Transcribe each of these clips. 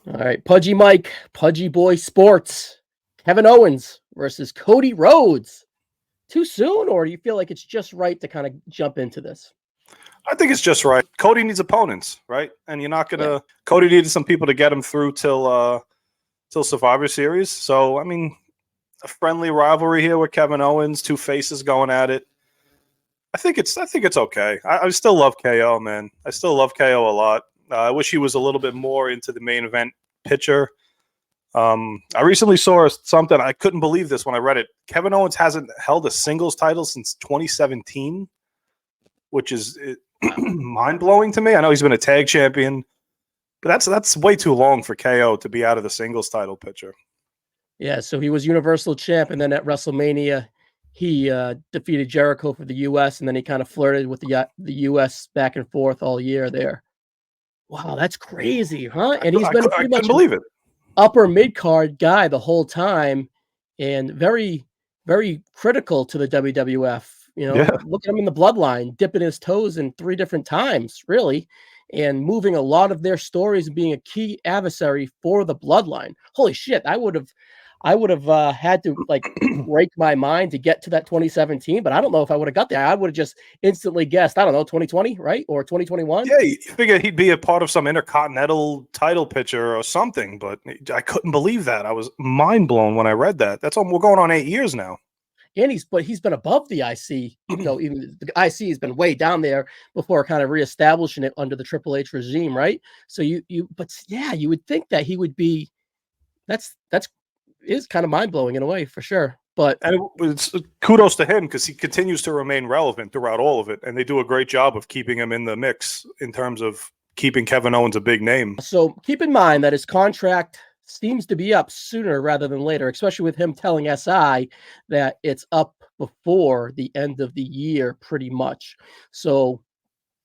All right, Pudgy Mike, Pudgy Boy Sports. Kevin Owens versus Cody Rhodes. Too soon, or do you feel like it's just right to kind of jump into this? I think it's just right. Cody needs opponents, right? And you're not Yeah. gonna. Cody needed some people to get him through till Survivor Series. So I mean, a friendly rivalry here with Kevin Owens, two faces going at it. I think it's okay. I still love KO, man. I still love KO a lot. I wish he was a little bit more into the main event picture. I recently saw something. I couldn't believe this when I read it. Kevin Owens hasn't held a singles title since 2017, which is mind blowing to me. I know he's been a tag champion, but that's way too long for KO to be out of the singles title picture. Yeah, so he was Universal Champ, and then at WrestleMania, he defeated Jericho for the U.S., and then he kind of flirted with the U.S. back and forth all year there. Wow, that's crazy, huh? And he's been I pretty couldn't much believe it. upper mid-card guy the whole time and very, very critical to the WWF. Yeah. Look at him in the bloodline, dipping his toes in 3 different times, really, and moving a lot of their stories and being a key adversary for the bloodline. Holy shit, I would have had to like break my mind to get to that 2017, but I don't know if I would have got there. I would have just instantly guessed, I don't know, 2020, right? Or 2021. Yeah, you figure he'd be a part of some intercontinental title picture or something, but I couldn't believe that. I was mind blown when I read that. We're going on 8 years now. And he's been above the IC, even though even the IC has been way down there before kind of reestablishing it under the Triple H regime, right? So but yeah, you would think that he would be. That's is kind of mind blowing in a way for sure. But it's kudos to him because he continues to remain relevant throughout all of it, and they do a great job of keeping him in the mix in terms of keeping Kevin Owens a big name. So keep in mind that his contract seems to be up sooner rather than later, especially with him telling SI that it's up before the end of the year, pretty much. So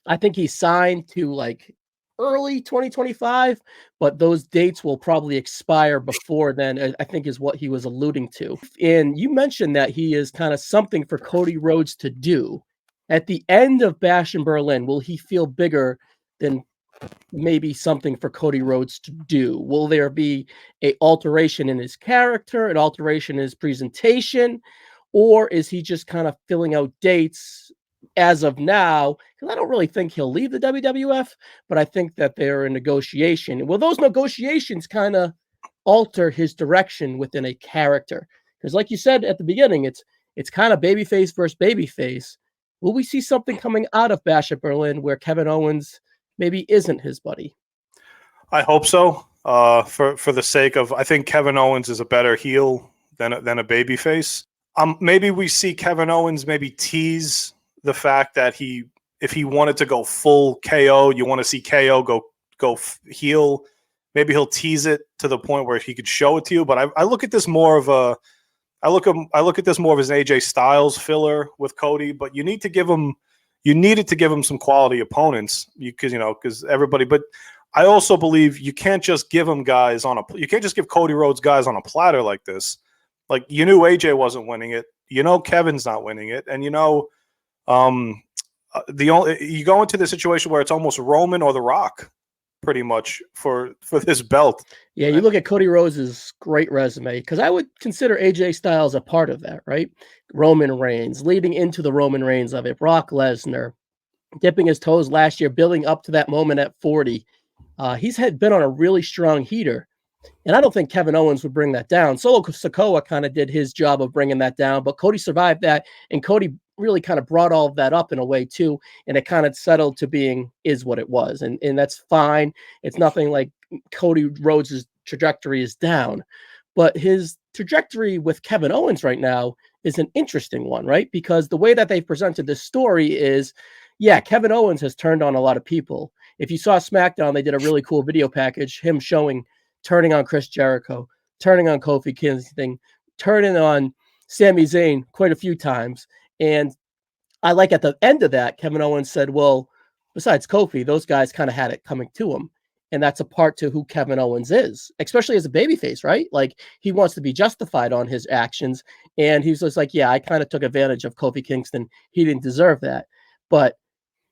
I think he's signed to like early 2025, but those dates will probably expire before then, I think is what he was alluding to. And you mentioned that he is kind of something for Cody Rhodes to do. At the end of Bash in Berlin, will he feel bigger than maybe something for Cody Rhodes to do? Will there be a alteration in his character, an alteration in his presentation, or is he just kind of filling out dates as of now? Because I don't really think he'll leave the WWF, but I think that they're in negotiation. Will those negotiations kind of alter his direction within a character? Because like you said at the beginning, it's kind of babyface versus babyface. Will we see something coming out of Bash at Berlin where Kevin Owens maybe isn't his buddy? I hope so. For the sake of, I think Kevin Owens is a better heel than a babyface. Maybe we see Kevin Owens maybe tease the fact that if he wanted to go full KO, you want to see KO go heel. Maybe he'll tease it to the point where he could show it to you. But I look at this more of a, I look at this more of as an AJ Styles filler with Cody. But you needed to give him some quality opponents because everybody. But I also believe you can't just give him guys you can't just give Cody Rhodes guys on a platter like this. Like, you knew AJ wasn't winning it. Kevin's not winning it. And you go into the situation where it's almost Roman or The Rock pretty much for this belt. Yeah, you look at Cody Rhodes' great resume, because I would consider AJ Styles a part of that, right? Roman Reigns, leading into the Roman Reigns of it, Brock Lesnar, dipping his toes last year, building up to that moment at 40. He's been on a really strong heater. And I don't think Kevin Owens would bring that down. Solo Sikoa kind of did his job of bringing that down, but Cody survived that, and Cody really kind of brought all of that up in a way too, and it kind of settled to being is what it was, and that's fine. It's nothing like Cody Rhodes' trajectory is down, but his trajectory with Kevin Owens right now is an interesting one, right? Because the way that they've presented this story is, yeah, Kevin Owens has turned on a lot of people. If you saw SmackDown, they did a really cool video package, him turning on Chris Jericho, turning on Kofi Kingston, turning on Sami Zayn quite a few times. And I like at the end of that, Kevin Owens said, well, besides Kofi, those guys kind of had it coming to him. And that's a part to who Kevin Owens is, especially as a babyface, right? Like, he wants to be justified on his actions. And he's just like, yeah, I kind of took advantage of Kofi Kingston. He didn't deserve that. But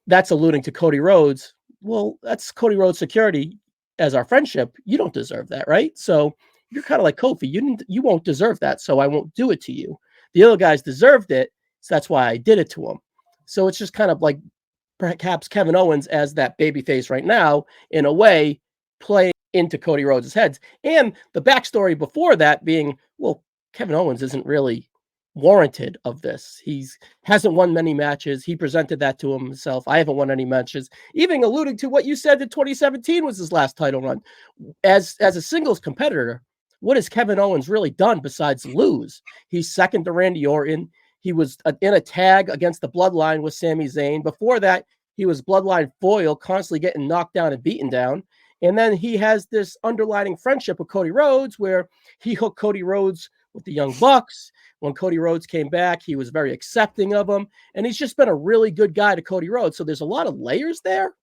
that's alluding to Cody Rhodes. Well, that's Cody Rhodes' security as our friendship, you don't deserve that, right? So you're kind of like Kofi. You won't deserve that, so I won't do it to you. The other guys deserved it, so that's why I did it to them. So it's just kind of like perhaps Kevin Owens as that babyface right now, in a way, playing into Cody Rhodes' heads. And the backstory before that being, well, Kevin Owens isn't really warranted of this. He's hasn't won many matches. He presented that to himself. I haven't won any matches. Even alluding to what you said that 2017 was his last title run. As a singles competitor, what has Kevin Owens really done besides lose? He's second to Randy Orton. He was in a tag against the Bloodline with Sami Zayn. Before that, he was Bloodline foil, constantly getting knocked down and beaten down. And then he has this underlining friendship with Cody Rhodes, where he hooked Cody Rhodes with the Young Bucks. When Cody Rhodes came back, he was very accepting of him. And he's just been a really good guy to Cody Rhodes. So there's a lot of layers there.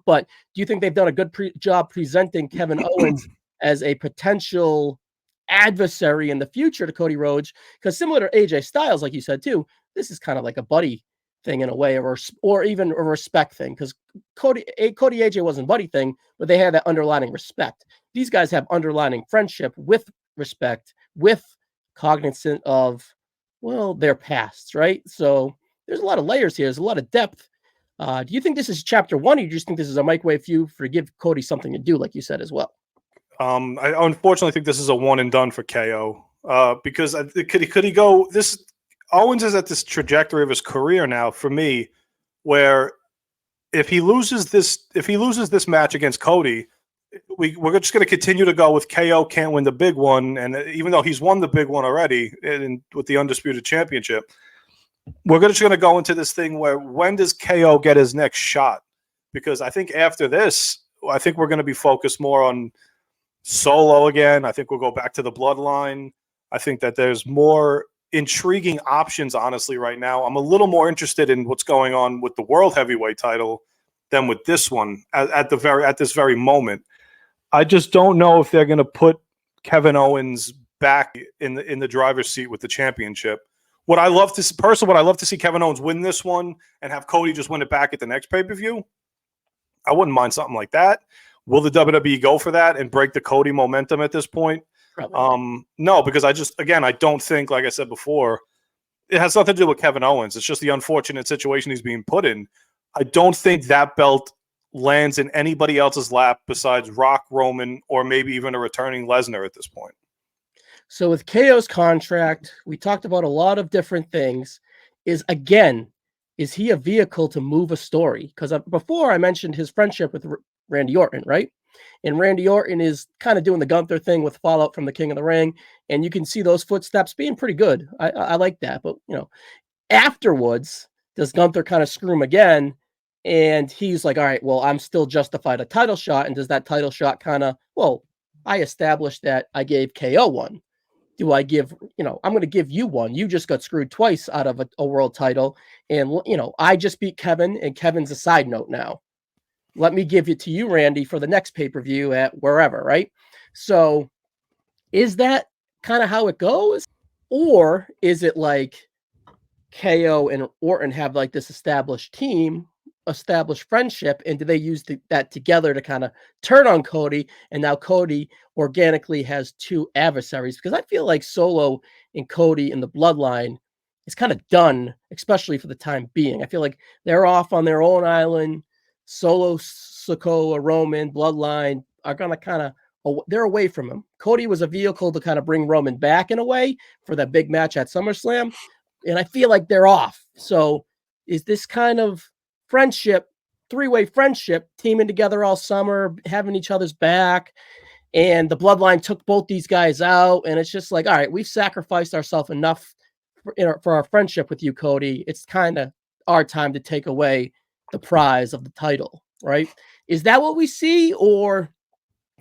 But do you think they've done a good job presenting Kevin Owens as a potential adversary in the future to Cody Rhodes? Because similar to AJ Styles, like you said too, this is kind of like a buddy thing in a way, or even a respect thing. Because Cody AJ wasn't a buddy thing, but they had that underlining respect. These guys have underlining friendship with respect, with cognizant of, well, their pasts, right? So there's a lot of layers here. There's a lot of depth. Do you think this is chapter one, or do you just think this is a microwave feud for give Cody something to do, like you said as well? I unfortunately think this is a one and done for KO because could he go? This Owens is at this trajectory of his career now for me, where if he loses this match against Cody, we're just going to continue to go with KO can't win the big one, and even though he's won the big one already with the Undisputed Championship, we're just going to go into this thing where when does KO get his next shot? Because I think after this, I think we're going to be focused more on Solo again. I think we'll go back to the Bloodline. I think that there's more intriguing options, honestly, right now. I'm a little more interested in what's going on with the World Heavyweight title than with this one at this very moment. I just don't know if they're going to put Kevin Owens back in the driver's seat with the championship. What I love to see Kevin Owens win this one and have Cody just win it back at the next pay-per-view. I wouldn't mind something like that. Will the WWE go for that and break the Cody momentum at this point? No, because I don't think, like I said before, it has nothing to do with Kevin Owens. It's just the unfortunate situation he's being put in. I don't think that belt lands in anybody else's lap besides Rock, Roman, or maybe even a returning Lesnar at this point. So with KO's contract, we talked about a lot of different things. Is he a vehicle to move a story? Because before I mentioned his friendship with Randy Orton, right? And Randy Orton is kind of doing the Gunther thing with fallout from the King of the Ring. And you can see those footsteps being pretty good. I like that. But, afterwards, does Gunther kind of screw him again? And he's like, all right, well, I'm still justified a title shot. And does that title shot kind of, well, I established that I gave KO one. Do I give, I'm going to give you one. You just got screwed twice out of a world title. And, I just beat Kevin, and Kevin's a side note now. Let me give it to you, Randy, for the next pay-per-view at wherever, right? So is that kind of how it goes? Or is it like KO and Orton have like this established team, established friendship, and do they use that together to kind of turn on Cody, and now Cody organically has two adversaries? Because I feel like Solo and Cody in the Bloodline is kind of done, especially for the time being. I feel like they're off on their own island. Solo, Sikoa, Roman, Bloodline are going to kind of, they're away from him. Cody was a vehicle to kind of bring Roman back in a way for that big match at SummerSlam, and I feel like they're off. So is this kind of friendship, three-way friendship, teaming together all summer, having each other's back, and the Bloodline took both these guys out, and it's just like, all right, we've sacrificed ourselves enough for our friendship with you, Cody. It's kind of our time to take away the prize of the title, right? Is that what we see, or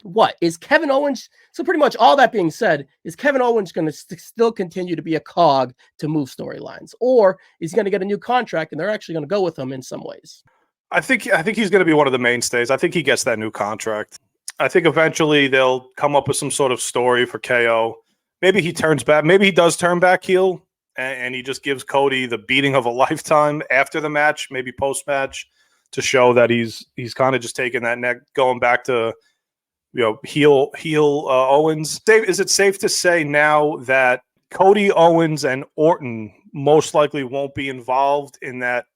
what? Is Kevin Owens, so pretty much all that being said, is Kevin Owens going to still continue to be a cog to move storylines, or is he going to get a new contract and they're actually going to go with him in some ways? I think he's going to be one of the mainstays. I think he gets that new contract. I think eventually they'll come up with some sort of story for KO. Maybe he turns back. Maybe he does turn back heel, and he just gives Cody the beating of a lifetime after the match, maybe post-match, to show that he's kind of just taking that neck, going back to heel Owens. Is it safe to say now that Cody Owens and Orton most likely won't be involved in that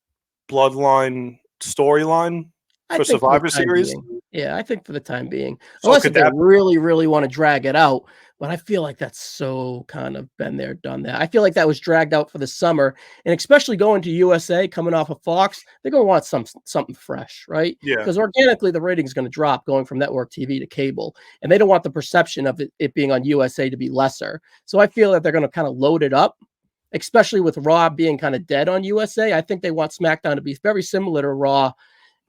bloodline storyline for Survivor Series? Yeah, I think for the time being, So unless if they really, really want to drag it out. But I feel like that's so kind of been there, done that. I feel like that was dragged out for the summer, and especially going to USA, coming off of Fox, they're going to want something fresh, right? Yeah. Because organically, the rating is going to drop going from network TV to cable, and they don't want the perception of it being on USA to be lesser. So I feel that they're going to kind of load it up, especially with Raw being kind of dead on USA. I think they want SmackDown to be very similar to Raw,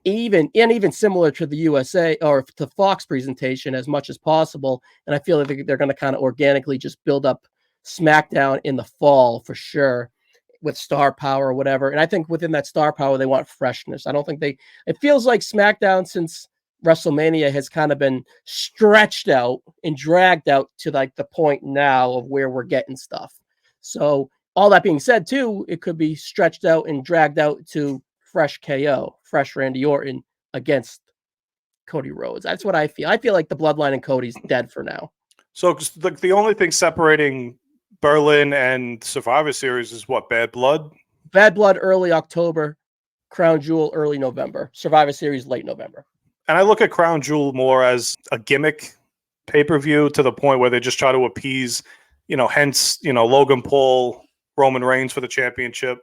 even similar to the USA or to Fox presentation as much as possible. And I feel like they're going to kind of organically just build up SmackDown in the fall for sure with star power or whatever. And I think within that star power, they want freshness. I don't think it feels like SmackDown since WrestleMania has kind of been stretched out and dragged out to like the point now of where we're getting stuff. So all that being said too, it could be stretched out and dragged out to fresh KO, fresh Randy Orton against Cody Rhodes. That's what I feel. I feel like the bloodline and Cody's dead for now. So the only thing separating Berlin and Survivor Series is what? Bad Blood? Bad Blood early October, Crown Jewel early November, Survivor Series late November. And I look at Crown Jewel more as a gimmick pay-per-view to the point where they just try to appease, hence, Logan Paul, Roman Reigns for the championship.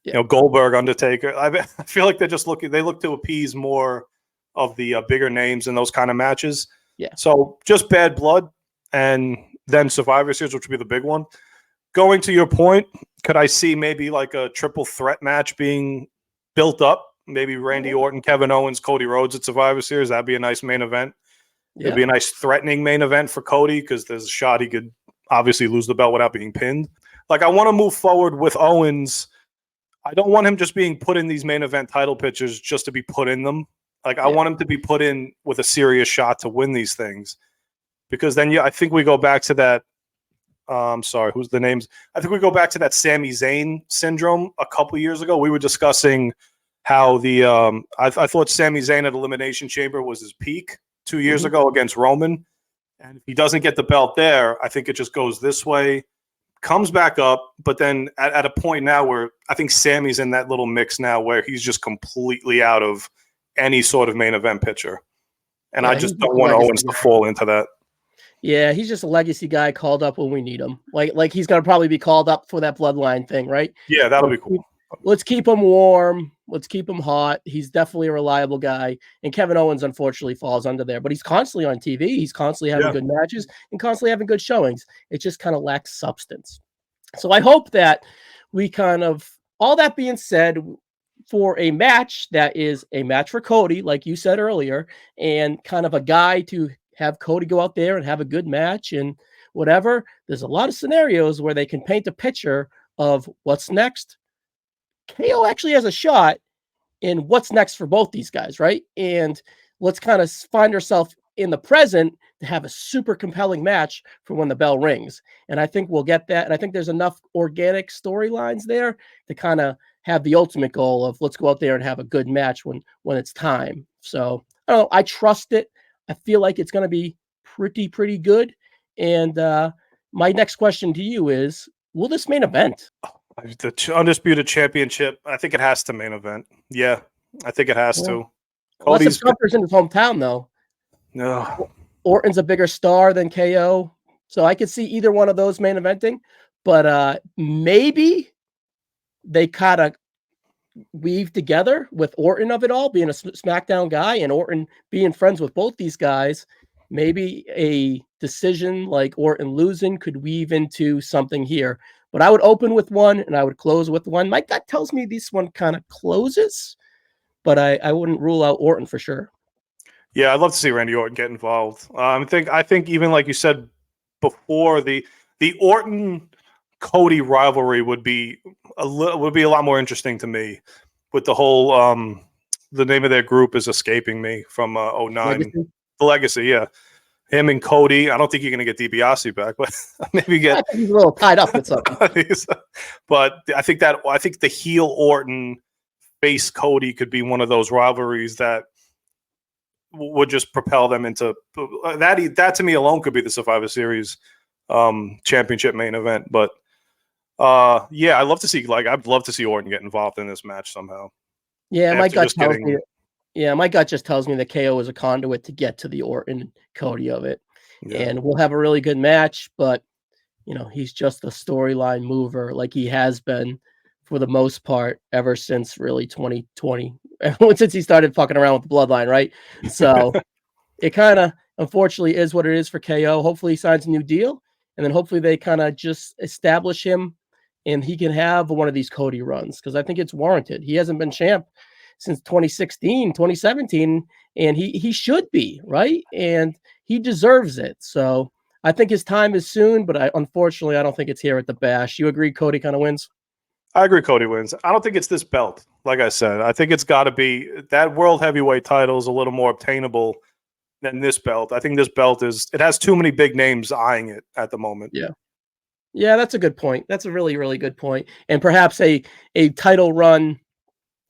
Yeah. Goldberg, Undertaker. I feel like they look to appease more of the bigger names in those kind of matches. Yeah. So just Bad Blood and then Survivor Series, which would be the big one. Going to your point, could I see maybe like a triple threat match being built up? Maybe Randy Orton, Kevin Owens, Cody Rhodes at Survivor Series. That'd be a nice main event. Yeah. It'd be a nice threatening main event for Cody because there's a shot he could obviously lose the belt without being pinned. Like, I want to move forward with Owens. I don't want him just being put in these main event title pictures just to be put in them. Like, I want him to be put in with a serious shot to win these things. Because then, I think we go back to that. Who's the names? I think we go back to that Sami Zayn syndrome a couple years ago. We were discussing how I thought Sami Zayn at Elimination Chamber was his peak 2 years ago against Roman. And if he doesn't get the belt there, I think it just goes this way. Comes back up, but then at a point now where I think Sammy's in that little mix now where he's just completely out of any sort of main event picture. And I just don't want Owens to fall into that. Yeah, he's just a legacy guy called up when we need him. Like he's going to probably be called up for that bloodline thing, right? Yeah, that'll be cool. Let's keep him warm. Let's keep him hot. He's definitely a reliable guy. And Kevin Owens, unfortunately, falls under there. But he's constantly on TV. He's constantly having good matches and constantly having good showings. It just kind of lacks substance. So I hope that we all that being said, for a match that is a match for Cody, like you said earlier, and kind of a guy to have Cody go out there and have a good match and whatever, there's a lot of scenarios where they can paint a picture of what's next. KO actually has a shot in what's next for both these guys, right? And let's kind of find ourselves in the present to have a super compelling match for when the bell rings. And I think we'll get that. And I think there's enough organic storylines there to kind of have the ultimate goal of let's go out there and have a good match when it's time. So I don't know. I trust it. I feel like it's going to be pretty good. And my next question to you is, will this main event? The Undisputed Championship, I think it has to main event. Yeah, I think it has to. Unless Gunther's in his hometown, though. No. Orton's a bigger star than KO. So I could see either one of those main eventing. But maybe they kind of weave together with Orton of it all, being a SmackDown guy, and Orton being friends with both these guys. Maybe a decision like Orton losing could weave into something here. But I would open with one and I would close with one. My gut tells me this one kind of closes, but I wouldn't rule out Orton for sure. Yeah, I'd love to see Randy Orton get involved. I think even like you said before, the Orton Cody rivalry would be a lot more interesting to me. With the whole the name of their group is escaping me from 09. Legacy? The Legacy, yeah. Him and Cody. I don't think you're going to get DiBiase back, but maybe get. I think he's a little tied up with something. But I think the heel Orton face Cody could be one of those rivalries that would just propel them into that. To me alone could be the Survivor Series championship main event. But yeah, I'd love to see Orton get involved in this match somehow. Yeah, my After gut just tells getting me. Yeah, my gut just tells me that KO is a conduit to get to the Orton Cody of it, yeah. and we'll have a really good match. But he's just a storyline mover, like he has been for the most part ever since really 2020, since he started fucking around with the bloodline, right? So it kind of unfortunately is what it is for KO. Hopefully he signs a new deal, and then hopefully they kind of just establish him and he can have one of these Cody runs, because I think it's warranted. He hasn't been champ since 2016, 2017, and he should be, right? And he deserves it. So I think his time is soon, but unfortunately I don't think it's here at the Bash. You agree Cody kind of wins? I agree Cody wins. I don't think it's this belt. Like I said, I think it's got to be that world heavyweight title is a little more obtainable than this belt. I think this belt it has too many big names eyeing it at the moment. Yeah. Yeah, that's a good point. That's a really, really good point. And perhaps a title run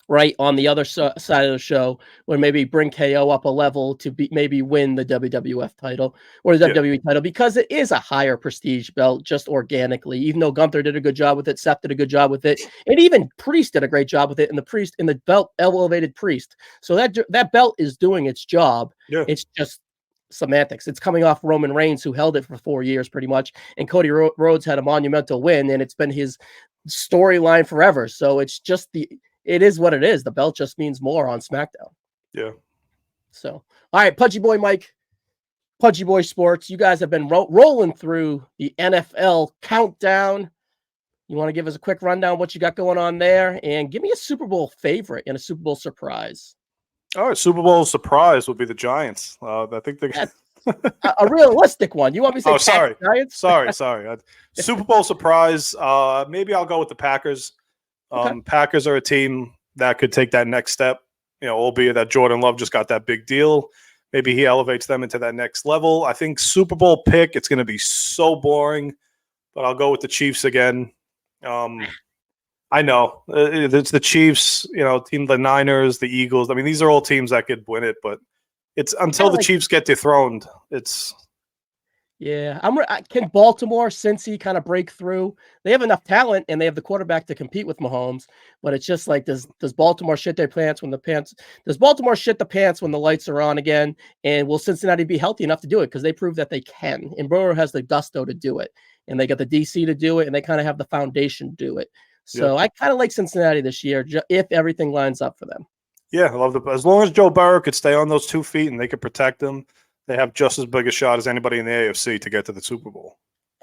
right on the other side of the show would maybe bring KO up a level to maybe win the WWF title or the WWE title, because it is a higher prestige belt just organically. Even though Gunther did a good job with it, Seth did a good job with it, and even Priest did a great job with it, and the belt elevated Priest. So that belt is doing its job. Yeah. It's just semantics. It's coming off Roman Reigns, who held it for 4 years pretty much, and Cody Rhodes had a monumental win, and it's been his storyline forever. So it's just it is what it is. The belt just means more on SmackDown. Yeah. So, all right, Pudgy Boy Mike, Pudgy Boy Sports, you guys have been rolling through the NFL countdown. You want to give us a quick rundown of what you got going on there, and give me a Super Bowl favorite and a Super Bowl surprise. All right, Super Bowl surprise would be the Giants. I think a realistic one. You want me to say? Oh, sorry, Giants? sorry. Super Bowl surprise. Maybe I'll go with the Packers. Okay. Packers are a team that could take that next step. Albeit that Jordan Love just got that big deal. Maybe he elevates them into that next level. I think Super Bowl pick. It's going to be so boring, but I'll go with the Chiefs again. I know it's the Chiefs, the Niners, the Eagles. I mean, these are all teams that could win it, but it's until the Chiefs get dethroned. Yeah. Can Baltimore, Cincy kind of break through? They have enough talent and they have the quarterback to compete with Mahomes, but it's just like, does Baltimore shit their pants does Baltimore shit the pants when the lights are on again? And will Cincinnati be healthy enough to do it? Because they prove that they can. And Brewer has the gusto to do it. And they got the DC to do it, and they kind of have the foundation to do it. So I kind of like Cincinnati this year, if everything lines up for them. Yeah, I love as long as Joe Burrow could stay on those 2 feet and they could protect them, they have just as big a shot as anybody in the AFC to get to the Super Bowl.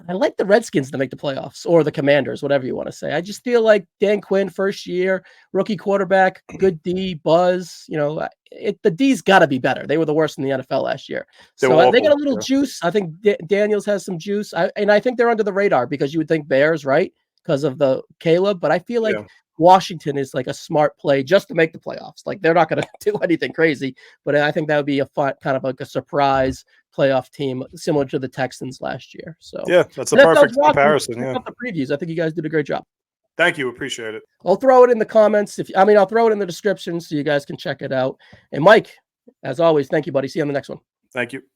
I like the Redskins to make the playoffs, or the Commanders, whatever you want to say. I just feel like Dan Quinn, first year, rookie quarterback, good D, buzz. The D's got to be better. They were the worst in the NFL last year. So they got a little juice. I think Daniels has some juice. And I think they're under the radar, because you would think Bears, right? Because of the Caleb. But I feel like Washington is like a smart play just to make the playoffs. Like, they're not going to do anything crazy, but I think that would be a fun, kind of like a surprise playoff team, similar to the Texans last year. So yeah, that's a perfect comparison. Yeah, the previews. I think you guys did a great job. Thank you, appreciate it. I'll throw it in the comments. I'll throw it in the description so you guys can check it out. And Mike, as always, thank you, buddy. See you on the next one. Thank you.